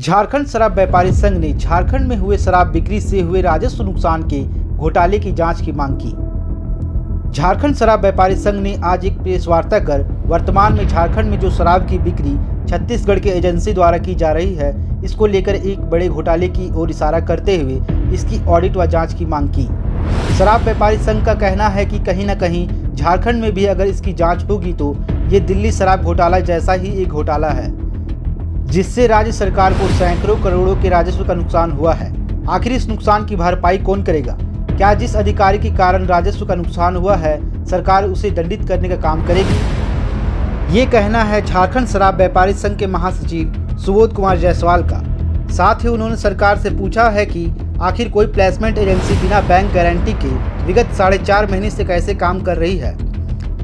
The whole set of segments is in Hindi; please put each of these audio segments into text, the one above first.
झारखंड शराब व्यापारी संघ ने झारखंड में हुए शराब बिक्री से हुए राजस्व नुकसान के घोटाले की जांच की मांग की। झारखंड शराब व्यापारी संघ ने आज एक प्रेस वार्ता कर वर्तमान में झारखंड में जो शराब की बिक्री छत्तीसगढ़ के एजेंसी द्वारा की जा रही है, इसको लेकर एक बड़े घोटाले की ओर इशारा करते हुए इसकी ऑडिट व जाँच की मांग की। शराब व्यापारी संघ का कहना है कि कहीं न कहीं झारखंड में भी अगर इसकी जाँच होगी तो ये दिल्ली शराब घोटाला जैसा ही एक घोटाला है, जिससे राज्य सरकार को सैकड़ों करोड़ों के राजस्व का नुकसान हुआ है। आखिर इस नुकसान की भरपाई कौन करेगा? क्या जिस अधिकारी के कारण राजस्व का नुकसान हुआ है, सरकार उसे दंडित करने का काम करेगी? ये कहना है झारखंड शराब व्यापारी संघ के महासचिव सुबोध कुमार जायसवाल का। साथ ही उन्होंने सरकार से पूछा है कि आखिर कोई प्लेसमेंट एजेंसी बिना बैंक गारंटी के विगत 4.5 महीने से कैसे काम कर रही है,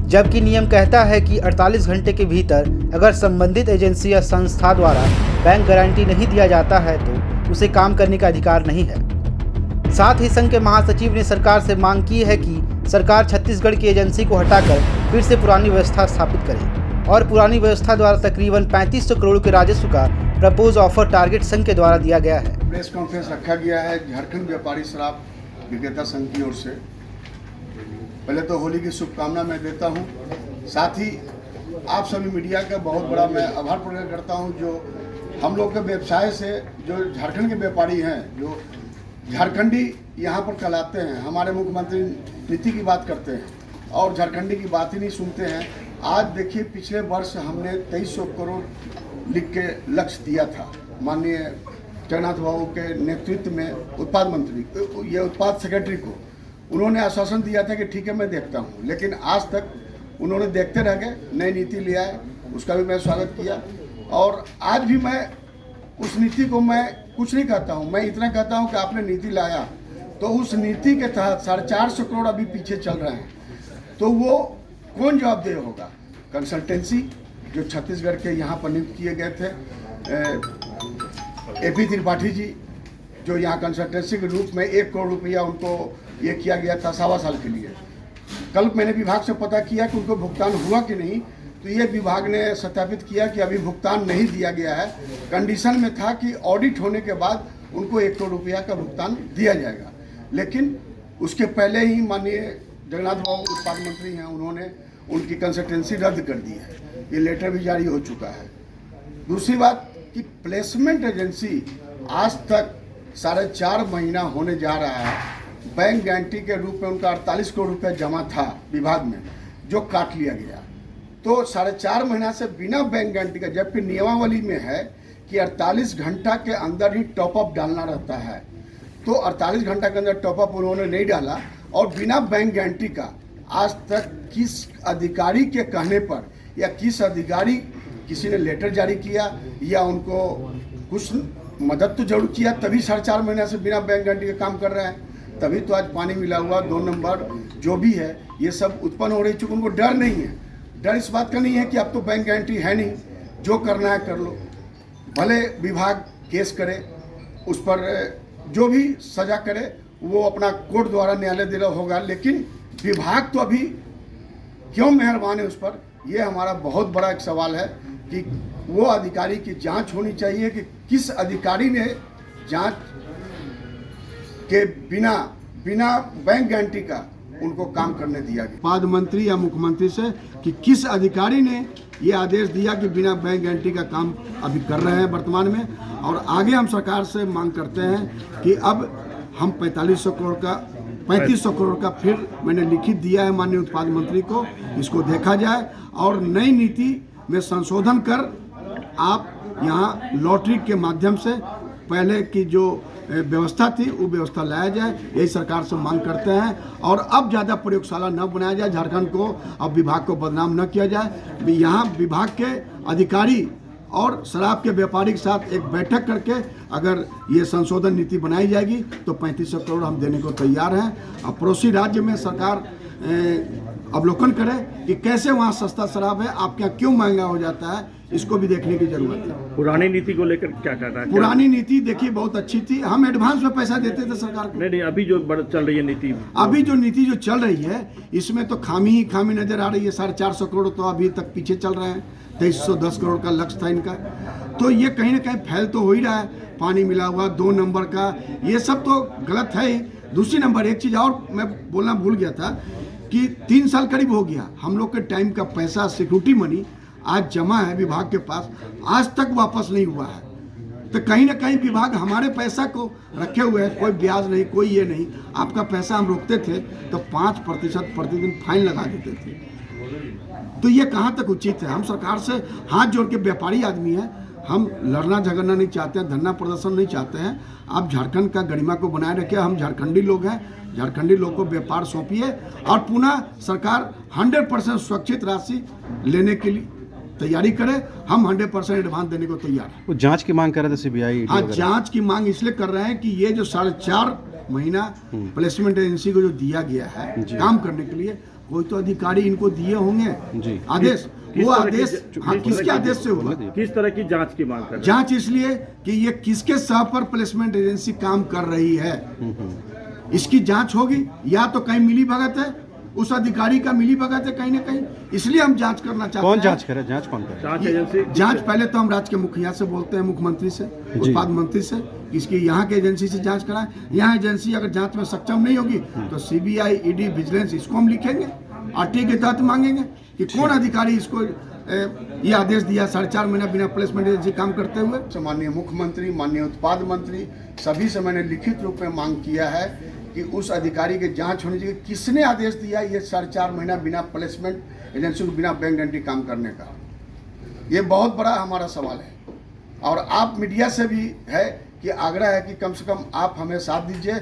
जबकि नियम कहता है कि 48 घंटे के भीतर अगर संबंधित एजेंसी या संस्था द्वारा बैंक गारंटी नहीं दिया जाता है तो उसे काम करने का अधिकार नहीं है। साथ ही संघ के महासचिव ने सरकार से मांग की है कि सरकार छत्तीसगढ़ की एजेंसी को हटाकर फिर से पुरानी व्यवस्था स्थापित करे और पुरानी व्यवस्था द्वारा तकरीबन 3500 करोड़ के राजस्व का प्रपोज ऑफर टारगेट संघ के द्वारा दिया गया है। प्रेस कॉन्फ्रेंस रखा गया है झारखंड व्यापारी शराब विक्रेता संघ की ओर से। पहले तो होली की शुभकामना मैं देता हूं, साथ ही आप सभी मीडिया का बहुत बड़ा मैं आभार प्रकट करता हूं जो हम लोग के व्यवसाय से जो झारखंड के व्यापारी हैं, जो झारखंडी यहाँ पर कहलाते हैं, हमारे मुख्यमंत्री नीति की बात करते हैं और झारखंडी की बात ही नहीं सुनते हैं। आज देखिए, पिछले वर्ष हमने 2300 करोड़ लिख के लक्ष्य दिया था माननीय जगन्नाथ बाबू के नेतृत्व में उत्पाद मंत्री, ये उत्पाद सेक्रेटरी को उन्होंने आश्वासन दिया था कि ठीक है मैं देखता हूँ, लेकिन आज तक उन्होंने देखते रह गए। नई नीति ले आए, उसका भी मैं स्वागत किया और आज भी मैं उस नीति को मैं कुछ नहीं कहता हूँ, मैं इतना कहता हूँ कि आपने नीति लाया तो उस नीति के तहत 450 करोड़ अभी पीछे चल रहे हैं, तो वो कौन जवाबदेह होगा? कंसल्टेंसी जो छत्तीसगढ़ के यहाँ पर नियुक्त किए गए थे, AP त्रिपाठी जी, जो यहाँ कंसल्टेंसी के रूप में 1 करोड़ रुपया उनको ये किया गया था 1.25 साल के लिए। कल मैंने विभाग से पता किया कि उनको भुगतान हुआ कि नहीं, तो ये विभाग ने सत्यापित किया कि अभी भुगतान नहीं दिया गया है। कंडीशन में था कि ऑडिट होने के बाद उनको 1 करोड़ रुपया का भुगतान दिया जाएगा, लेकिन उसके पहले ही माननीय जगन्नाथ बाबू उत्पाद मंत्री हैं, उन्होंने उनकी कंसल्टेंसी रद्द कर दी है। ये लेटर भी जारी हो चुका है। दूसरी बात कि प्लेसमेंट एजेंसी आज तक 4.5 महीना होने जा रहा है, बैंक गारंटी के रूप में उनका 48 करोड़ रुपया जमा था विभाग में, जो काट लिया गया। तो 4.5 महीना से बिना बैंक गारंटी का, जबकि नियमावली में है कि 48 घंटा के अंदर ही टॉपअप डालना रहता है, तो 48 घंटा के अंदर टॉपअप उन्होंने नहीं डाला और बिना बैंक गारंटी का आज तक किस अधिकारी के कहने पर या किस अधिकारी किसी ने लेटर जारी किया या उनको कुछ मदद तो जरूर किया, तभी 4.5 महीने से बिना बैंक गारंटी के काम कर रहे हैं। तभी तो आज पानी मिला हुआ 2 नंबर जो भी है ये सब उत्पन्न हो रही, चूँकि उनको डर नहीं है। डर इस बात का नहीं है कि अब तो बैंक गारंटी है नहीं, जो करना है कर लो, भले विभाग केस करे, उस पर जो भी सजा करे वो अपना कोर्ट द्वारा न्यायालय दिला होगा, लेकिन विभाग तो अभी क्यों मेहरबान है उस पर, ये हमारा बहुत बड़ा एक सवाल है कि वो अधिकारी की जांच होनी चाहिए कि किस अधिकारी ने जांच के बिना बैंक गारंटी का उनको काम करने दिया गया। उत्पाद मंत्री या मुख्यमंत्री से कि किस अधिकारी ने ये आदेश दिया कि बिना बैंक गारंटी का काम अभी कर रहे हैं वर्तमान में, और आगे हम सरकार से मांग करते हैं कि अब हम 3500 करोड़ का फिर मैंने लिखित दिया है माननीय उत्पाद मंत्री को, इसको देखा जाए और नई नीति में संशोधन कर आप यहाँ लॉटरी के माध्यम से पहले की जो व्यवस्था थी वो व्यवस्था लाया जाए, यही सरकार से मांग करते हैं। और अब ज़्यादा प्रयोगशाला न बनाया जाए, झारखंड को अब विभाग को बदनाम न किया जाए। यहाँ विभाग के अधिकारी और शराब के व्यापारी के साथ एक बैठक करके अगर ये संशोधन नीति बनाई जाएगी तो 3500 करोड़ हम देने को तैयार हैं। अब पड़ोसी राज्य में सरकार अवलोकन करे कि कैसे वहाँ सस्ता शराब है, आपके यहाँ क्यों महंगा हो जाता है, इसको भी देखने की जरूरत है। पुरानी नीति को लेकर क्या कहना है? पुरानी नीति देखिए बहुत अच्छी थी, हम एडवांस में पैसा देते थे सरकार को। नहीं, अभी जो चल रही है नीति, अभी जो नीति जो चल रही है इसमें तो खामी ही खामी नजर आ रही है। 450 करोड़ तो अभी तक पीछे चल रहे हैं, 2310 करोड़ का लक्ष्य था इनका। तो ये कहीं ना कहीं फैल तो हो ही रहा है, पानी मिला हुआ 2 नंबर का, ये सब तो गलत है ही। दूसरी नंबर एक चीज़ और मैं बोलना भूल गया था कि 3 साल करीब हो गया हम लोग के टाइम का पैसा, सिक्योरिटी मनी आज जमा है विभाग के पास, आज तक वापस नहीं हुआ है। तो कहीं ना कहीं विभाग हमारे पैसा को रखे हुए है, कोई ब्याज नहीं, कोई ये नहीं। आपका पैसा हम रोकते थे तो 5% प्रतिदिन फाइन लगा देते थे। तो ये कहाँ तक उचित है? हम सरकार से हाथ जोड़ के व्यापारी आदमी हैं, हम लड़ना झगड़ना नहीं चाहते हैं, धरना प्रदर्शन नहीं चाहते हैं। आप झारखंड का गरिमा को बनाए रखिए, हम झारखंडी लोग हैं, झारखंडी लोग को व्यापार सौंपिए और पुनः सरकार 100% सुरक्षित राशि लेने के लिए तैयारी करे। हम 100% एडवांस देने को तैयार हैं। वो जांच की मांग कर रहे थे सीबीआई। हाँ, जांच की मांग इसलिए कर रहे हैं कि ये जो 4.5 महीना प्लेसमेंट एजेंसी को जो दिया गया है काम करने के लिए, कोई तो अधिकारी इनको दिए होंगे आदेश। वो आदेश किसके आदेश से हुआ? किस तरह की जांच की मांग कर रहे हैं? जांच इसलिए कि ये किसके सह पर प्लेसमेंट एजेंसी काम कर रही है, इसकी जांच होगी। या तो कहीं मिली भगत है, उस अधिकारी का मिली भगत है कहीं ना कहीं, इसलिए हम जांच करना चाहते हैं। कौन जांच करे? जांच कौन करे? जांच एजेंसी जांच पहले तो हम राज्य के मुखिया से बोलते हैं, मुख्यमंत्री से, उत्पाद मंत्री से, इसकी यहाँ के एजेंसी से जांच कराएं। यहाँ एजेंसी अगर जांच में सक्षम नहीं होगी तो सीबीआई, ईडी, विजिलेंस, इसको हम लिखेंगे, आरटीआई के तहत मांगेंगे कि कौन अधिकारी इसको ये आदेश दिया 4.5 महीना बिना प्लेसमेंट एजेंसी काम करते हुए। माननीय मुख्यमंत्री, माननीय उत्पाद मंत्री, सभी से मैंने लिखित रूप में मांग किया है कि उस अधिकारी की जांच होनी चाहिए, किसने आदेश दिया ये 4.5 महीना बिना प्लेसमेंट एजेंसी को बिना बैंक गारंटी काम करने का। ये बहुत बड़ा हमारा सवाल है और आप मीडिया से भी है कि आग्रह है कि कम से कम आप हमें साथ दीजिए,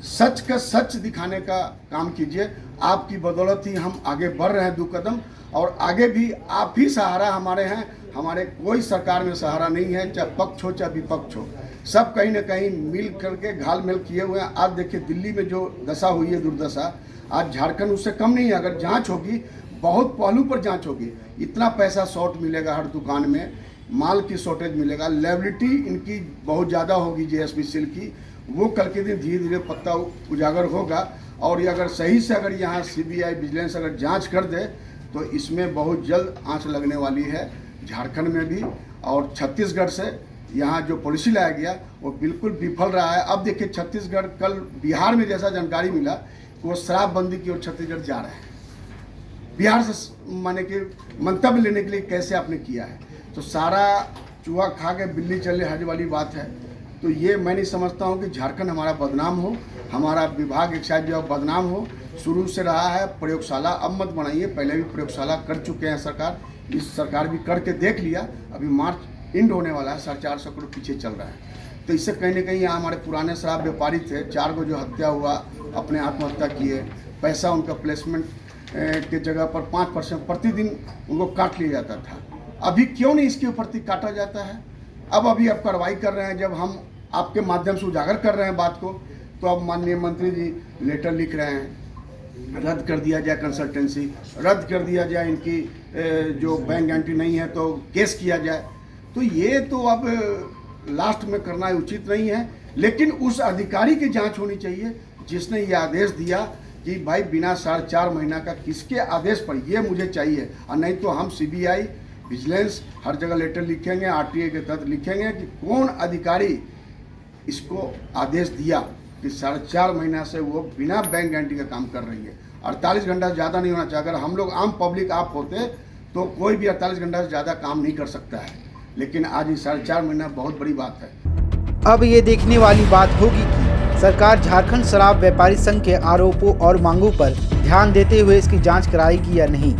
सच का सच दिखाने का काम कीजिए। आपकी बदौलत ही हम आगे बढ़ रहे हैं 2 कदम, और आगे भी आप ही सहारा हमारे हैं। हमारे कोई सरकार में सहारा नहीं है, चाहे पक्ष हो चाहे विपक्ष हो, सब कहीं ना कहीं मिल करके घाल मेल किए हुए हैं। आज देखिए दिल्ली में जो दशा हुई है, दुर्दशा, आज झारखंड उससे कम नहीं है। अगर जांच होगी, बहुत पहलू पर जांच होगी, इतना पैसा शॉर्ट मिलेगा, हर दुकान में माल की शॉर्टेज मिलेगा, लायबिलिटी इनकी बहुत ज़्यादा होगी जेएसपी सेल की, वो कल के दिन धीरे धीरे पत्ता उजागर होगा। और ये अगर सही से अगर यहाँ सीबीआई, विजिलेंस अगर जांच कर दे तो इसमें बहुत जल्द आंच लगने वाली है झारखंड में भी। और छत्तीसगढ़ से यहाँ जो पॉलिसी लाया गया वो बिल्कुल विफल रहा है। अब देखिए छत्तीसगढ़, कल बिहार में जैसा जानकारी मिला कि वो शराबबंदी की ओर छत्तीसगढ़ जा रहे हैं। बिहार से माने कि मंतव्य लेने के लिए कैसे आपने किया है, तो सारा चूहा खा के बिल्ली चले हज वाली बात है। तो ये मैं नहीं समझता हूँ कि झारखंड हमारा बदनाम हो, हमारा विभाग एक्साइज विभाग बदनाम हो। शुरू से रहा है प्रयोगशाला, अब मत बनाइए, पहले भी प्रयोगशाला कर चुके हैं सरकार, इस सरकार भी करके देख लिया। अभी मार्च एंड होने वाला है, 450 करोड़ पीछे चल रहा है। तो इससे कहीं ना कहीं यहाँ हमारे पुराने शराब व्यापारी थे, 4 को जो हत्या हुआ, अपने आत्महत्या किए, पैसा उनका प्लेसमेंट के जगह पर 5% प्रतिदिन उनको काट लिया जाता था। अभी क्यों नहीं इसके ऊपर काटा जाता है? अब कार्रवाई कर रहे हैं, जब हम आपके माध्यम से उजागर कर रहे हैं बात को, तो अब माननीय मंत्री जी लेटर लिख रहे हैं, रद्द कर दिया जाए कंसल्टेंसी, रद्द कर दिया जाए इनकी जो बैंक गारंटी नहीं है तो केस किया जाए। तो ये तो अब लास्ट में करना उचित नहीं है, लेकिन उस अधिकारी की जांच होनी चाहिए जिसने ये आदेश दिया कि भाई बिना 4.5 महीना का, किसके आदेश पर, ये मुझे चाहिए। और नहीं तो हम सीबीआई, विजिलेंस हर जगह लेटर लिखेंगे, आरटीआई के तहत लिखेंगे कि कौन अधिकारी इसको आदेश दिया कि 4.5 महीना से वो बिना बैंक गारंटी का काम कर रही है। 48 घंटा से ज़्यादा नहीं होना चाहिए। अगर हम लोग आम पब्लिक आप होते तो कोई भी 48 घंटा से ज़्यादा काम नहीं कर सकता है, लेकिन आज ये 4.5 महीना बहुत बड़ी बात है। अब ये देखने वाली बात होगी कि सरकार झारखंड शराब व्यापारी संघ के आरोपों और मांगों पर ध्यान देते हुए इसकी जांच कराएगी या नहीं।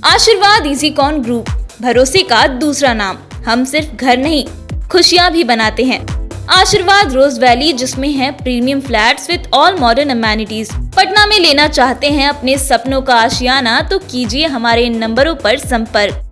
आशीर्वाद इजीकॉन ग्रुप, भरोसे का दूसरा नाम। हम सिर्फ घर नहीं, खुशियाँ भी बनाते हैं। आशीर्वाद रोज वैली, जिसमें है premium flats with all modern amenities. Patna में लेना चाहते हैं अपने सपनों का आशियाना, तो कीजिए हमारे इन नंबरों पर संपर्क।